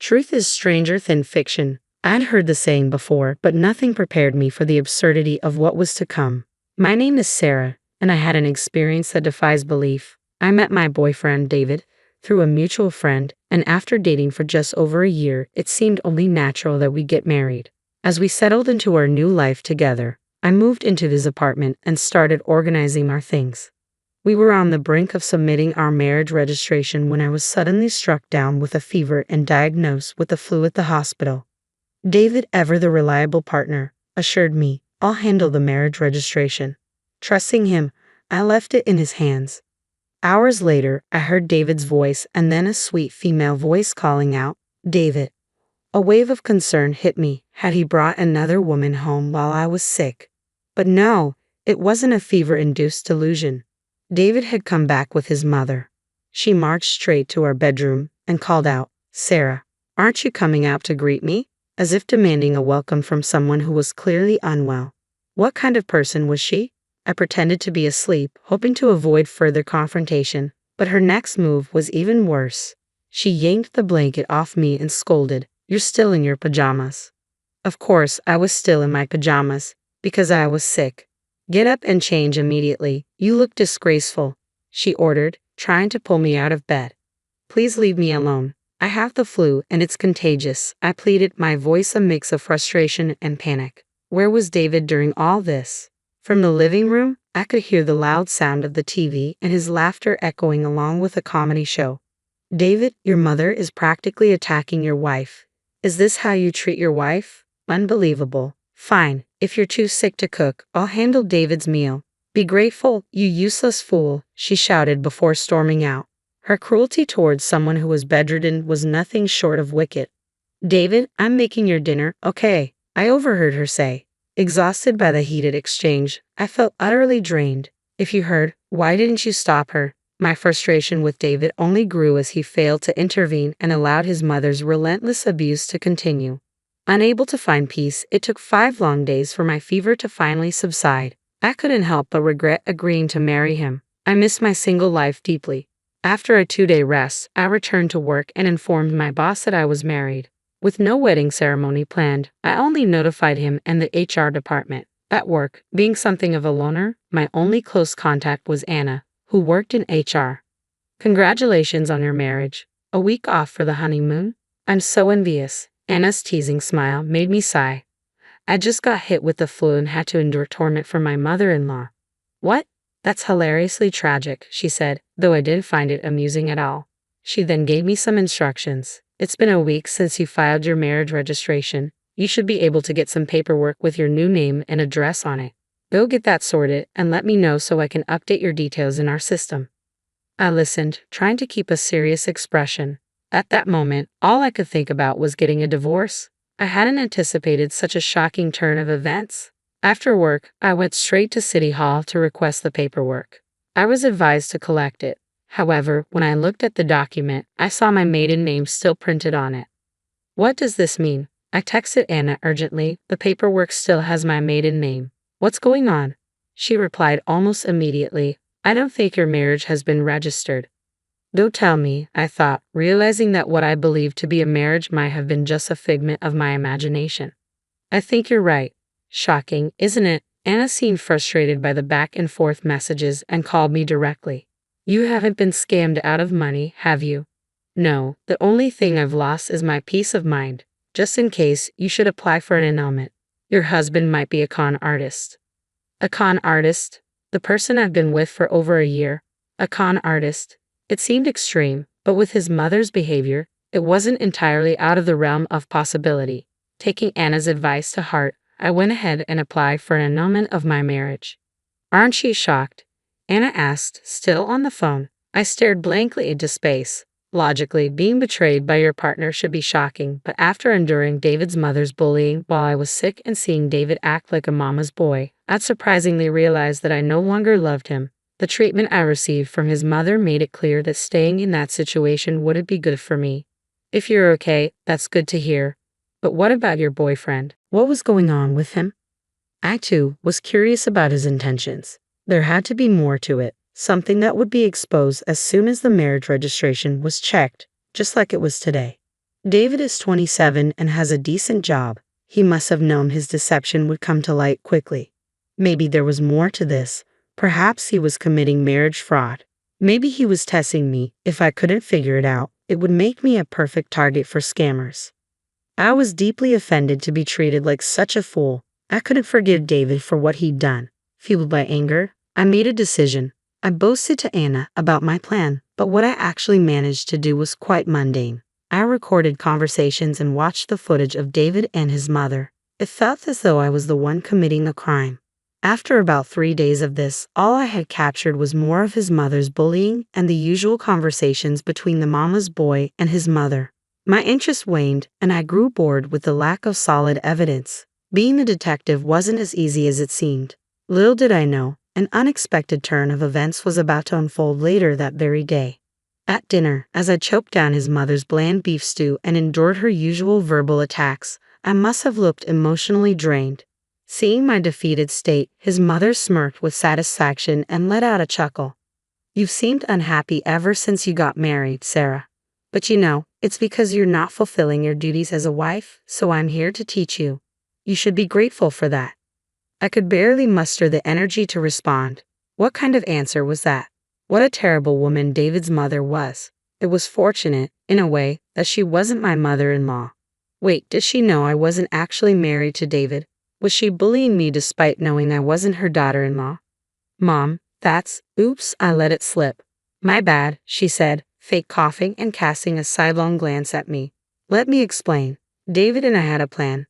Truth is stranger than fiction. I'd heard the saying before, but nothing prepared me for the absurdity of what was to come. My name is Sarah, and I had an experience that defies belief. I met my boyfriend, David, through a mutual friend, and after dating for just over a year, it seemed only natural that we get married. As we settled into our new life together, I moved into his apartment and started organizing our things. We were on the brink of submitting our marriage registration when I was suddenly struck down with a fever and diagnosed with the flu at the hospital. David, ever the reliable partner, assured me, "I'll handle the marriage registration." Trusting him, I left it in his hands. Hours later, I heard David's voice and then a sweet female voice calling out, "David." A wave of concern hit me. Had he brought another woman home while I was sick? But no, it wasn't a fever-induced delusion. David had come back with his mother. She marched straight to our bedroom and called out, "Sarah, aren't you coming out to greet me?" As if demanding a welcome from someone who was clearly unwell. What kind of person was she? I pretended to be asleep, hoping to avoid further confrontation, but her next move was even worse. She yanked the blanket off me and scolded, "You're still in your pajamas." Of course, I was still in my pajamas, because I was sick. "Get up and change immediately. You look disgraceful," she ordered, trying to pull me out of bed. "Please leave me alone. I have the flu and it's contagious," I pleaded, my voice a mix of frustration and panic. Where was David during all this? From the living room, I could hear the loud sound of the TV and his laughter echoing along with a comedy show. "David, your mother is practically attacking your wife. Is this how you treat your wife? Unbelievable. Fine, if you're too sick to cook, I'll handle David's meal. Be grateful, you useless fool," she shouted before storming out. Her cruelty towards someone who was bedridden was nothing short of wicked. "David, I'm making your dinner, okay?" I overheard her say. Exhausted by the heated exchange, I felt utterly drained. If you heard, why didn't you stop her? My frustration with David only grew as he failed to intervene and allowed his mother's relentless abuse to continue. Unable to find peace, it took 5 long days for my fever to finally subside. I couldn't help but regret agreeing to marry him. I missed my single life deeply. After a 2-day rest, I returned to work and informed my boss that I was married. With no wedding ceremony planned, I only notified him and the HR department. At work, being something of a loner, my only close contact was Anna, who worked in HR. "Congratulations on your marriage. A week off for the honeymoon? I'm so envious." Anna's teasing smile made me sigh. "I just got hit with the flu and had to endure torment from my mother-in-law." "What? That's hilariously tragic," she said, though I didn't find it amusing at all. She then gave me some instructions. "It's been a week since you filed your marriage registration. You should be able to get some paperwork with your new name and address on it. Go get that sorted and let me know so I can update your details in our system." I listened, trying to keep a serious expression. At that moment, all I could think about was getting a divorce. I hadn't anticipated such a shocking turn of events. After work, I went straight to City Hall to request the paperwork. I was advised to collect it. However, when I looked at the document, I saw my maiden name still printed on it. "What does this mean?" I texted Anna urgently. "The paperwork still has my maiden name. What's going on?" She replied almost immediately, "I don't think your marriage has been registered." Don't tell me, I thought, realizing that what I believed to be a marriage might have been just a figment of my imagination. "I think you're right." Shocking, isn't it? Anna seemed frustrated by the back and forth messages and called me directly. "You haven't been scammed out of money, have you?" "No, the only thing I've lost is my peace of mind. Just in case, you should apply for an annulment. Your husband might be a con artist." "A con artist? The person I've been with for over a year? A con artist?" It seemed extreme, but with his mother's behavior, it wasn't entirely out of the realm of possibility. Taking Anna's advice to heart, I went ahead and applied for an annulment of my marriage. "Aren't you shocked?" Anna asked, still on the phone. I stared blankly into space. Logically, being betrayed by your partner should be shocking, but after enduring David's mother's bullying while I was sick and seeing David act like a mama's boy, I'd surprisingly realized that I no longer loved him. The treatment I received from his mother made it clear that staying in that situation wouldn't be good for me. "If you're okay, that's good to hear. But what about your boyfriend? What was going on with him?" I, too, was curious about his intentions. There had to be more to it, something that would be exposed as soon as the marriage registration was checked, just like it was today. David is 27 and has a decent job. He must have known his deception would come to light quickly. Maybe there was more to this. Perhaps he was committing marriage fraud. Maybe he was testing me. If I couldn't figure it out, it would make me a perfect target for scammers. I was deeply offended to be treated like such a fool. I couldn't forgive David for what he'd done. Fueled by anger, I made a decision. I boasted to Anna about my plan, but what I actually managed to do was quite mundane. I recorded conversations and watched the footage of David and his mother. It felt as though I was the one committing a crime. After about 3 days of this, all I had captured was more of his mother's bullying and the usual conversations between the mama's boy and his mother. My interest waned, and I grew bored with the lack of solid evidence. Being a detective wasn't as easy as it seemed. Little did I know, an unexpected turn of events was about to unfold later that very day. At dinner, as I choked down his mother's bland beef stew and endured her usual verbal attacks, I must have looked emotionally drained. Seeing my defeated state, his mother smirked with satisfaction and let out a chuckle. "You've seemed unhappy ever since you got married, Sarah. But you know, it's because you're not fulfilling your duties as a wife, so I'm here to teach you. You should be grateful for that." I could barely muster the energy to respond. What kind of answer was that? What a terrible woman David's mother was. It was fortunate, in a way, that she wasn't my mother-in-law. Wait, did she know I wasn't actually married to David? Was she bullying me despite knowing I wasn't her daughter-in-law? "Mom, oops, I let it slip. My bad," she said, fake coughing and casting a sidelong glance at me. "Let me explain. David and I had a plan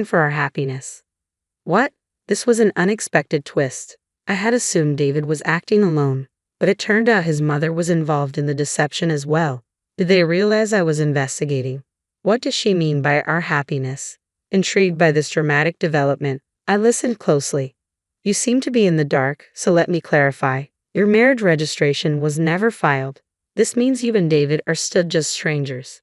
for our happiness." What? This was an unexpected twist. I had assumed David was acting alone, but it turned out his mother was involved in the deception as well. Did they realize I was investigating? What does she mean by our happiness? Intrigued by this dramatic development, I listened closely. "You seem to be in the dark, so let me clarify. Your marriage registration was never filed. This means you and David are still just strangers."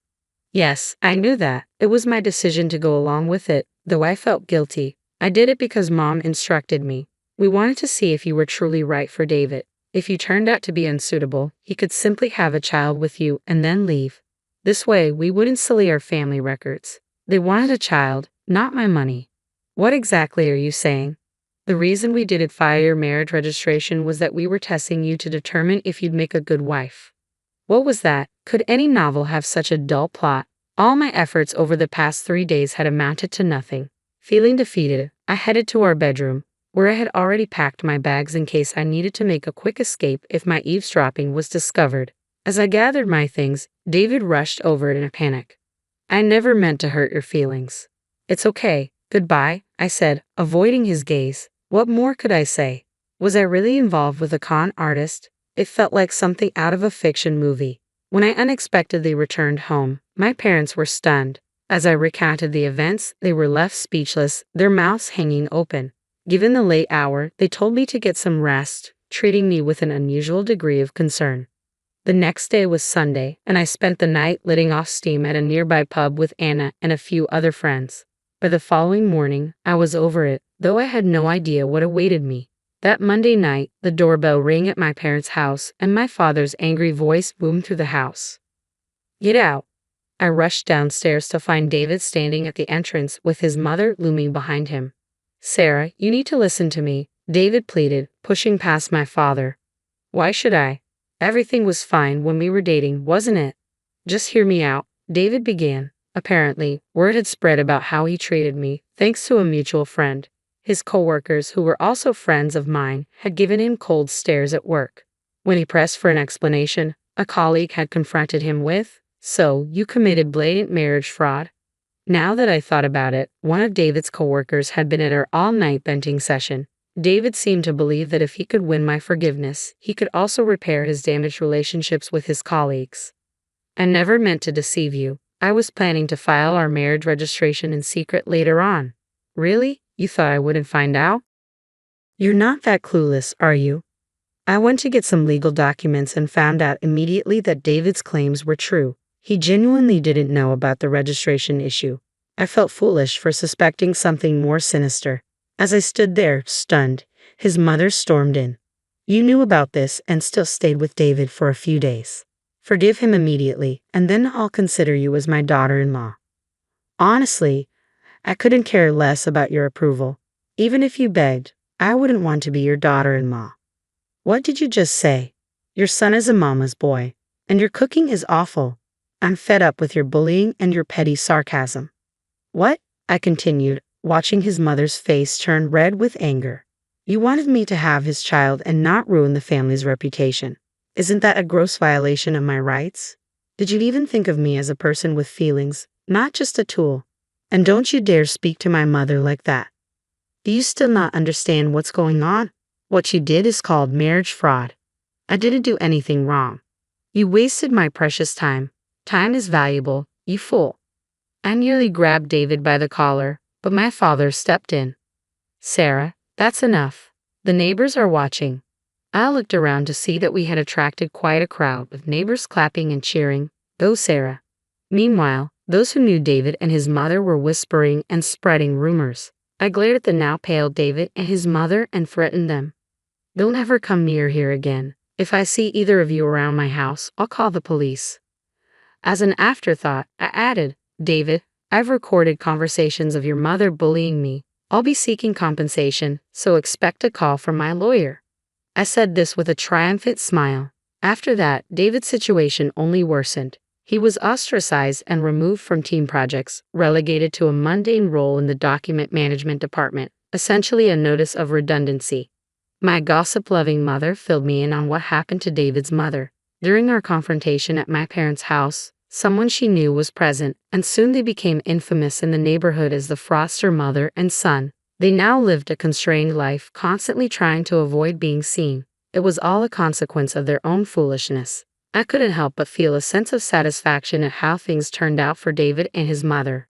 Yes, I knew that. It was my decision to go along with it, though I felt guilty. I did it because Mom instructed me. We wanted to see if you were truly right for David. If you turned out to be unsuitable, he could simply have a child with you and then leave. This way, we wouldn't sully our family records. They wanted a child, not my money. What exactly are you saying? The reason we didn't file your marriage registration was that we were testing you to determine if you'd make a good wife. What was that? Could any novel have such a dull plot? All my efforts over the past 3 days had amounted to nothing. Feeling defeated, I headed to our bedroom, where I had already packed my bags in case I needed to make a quick escape if my eavesdropping was discovered. As I gathered my things, David rushed over in a panic. "I never meant to hurt your feelings." "It's okay. Goodbye," I said, avoiding his gaze. What more could I say? Was I really involved with a con artist? It felt like something out of a fiction movie. When I unexpectedly returned home, my parents were stunned. As I recounted the events, they were left speechless, their mouths hanging open. Given the late hour, they told me to get some rest, treating me with an unusual degree of concern. The next day was Sunday, and I spent the night letting off steam at a nearby pub with Anna and a few other friends. By the following morning, I was over it, though I had no idea what awaited me. That Monday night, the doorbell rang at my parents' house, and my father's angry voice boomed through the house. "Get out." I rushed downstairs to find David standing at the entrance with his mother looming behind him. "Sarah, you need to listen to me," David pleaded, pushing past my father. "Why should I? Everything was fine when we were dating, wasn't it?" "Just hear me out," David began. Apparently, word had spread about how he treated me, thanks to a mutual friend. His coworkers, who were also friends of mine, had given him cold stares at work. When he pressed for an explanation, a colleague had confronted him with, "So, you committed blatant marriage fraud?" Now that I thought about it, one of David's coworkers had been at our all-night venting session. David seemed to believe that if he could win my forgiveness, he could also repair his damaged relationships with his colleagues. "I never meant to deceive you. I was planning to file our marriage registration in secret later on." "Really? You thought I wouldn't find out?" "You're not that clueless, are you?" I went to get some legal documents and found out immediately that David's claims were true. He genuinely didn't know about the registration issue. I felt foolish for suspecting something more sinister. As I stood there, stunned, his mother stormed in. "You knew about this and still stayed with David for a few days." Forgive him immediately, and then I'll consider you as my daughter-in-law. Honestly, I couldn't care less about your approval. Even if you begged, I wouldn't want to be your daughter-in-law. What did you just say? Your son is a mama's boy, and your cooking is awful. I'm fed up with your bullying and your petty sarcasm. What? I continued, watching his mother's face turn red with anger. You wanted me to have his child and not ruin the family's reputation. Isn't that a gross violation of my rights? Did you even think of me as a person with feelings, not just a tool? And don't you dare speak to my mother like that. Do you still not understand what's going on? What you did is called marriage fraud. I didn't do anything wrong. You wasted my precious time. Time is valuable, you fool. I nearly grabbed David by the collar, but my father stepped in. Sarah, that's enough. The neighbors are watching. I looked around to see that we had attracted quite a crowd, with neighbors clapping and cheering, "Go Sarah." Meanwhile, those who knew David and his mother were whispering and spreading rumors. I glared at the now pale David and his mother and threatened them. Don't ever come near here again. If I see either of you around my house, I'll call the police. As an afterthought, I added, David, I've recorded conversations of your mother bullying me. I'll be seeking compensation, so expect a call from my lawyer. I said this with a triumphant smile. After that, David's situation only worsened. He was ostracized and removed from team projects, relegated to a mundane role in the document management department, essentially a notice of redundancy. My gossip-loving mother filled me in on what happened to David's mother. During our confrontation at my parents' house, someone she knew was present, and soon they became infamous in the neighborhood as the Foster mother and son. They now lived a constrained life, constantly trying to avoid being seen. It was all a consequence of their own foolishness. I couldn't help but feel a sense of satisfaction at how things turned out for David and his mother.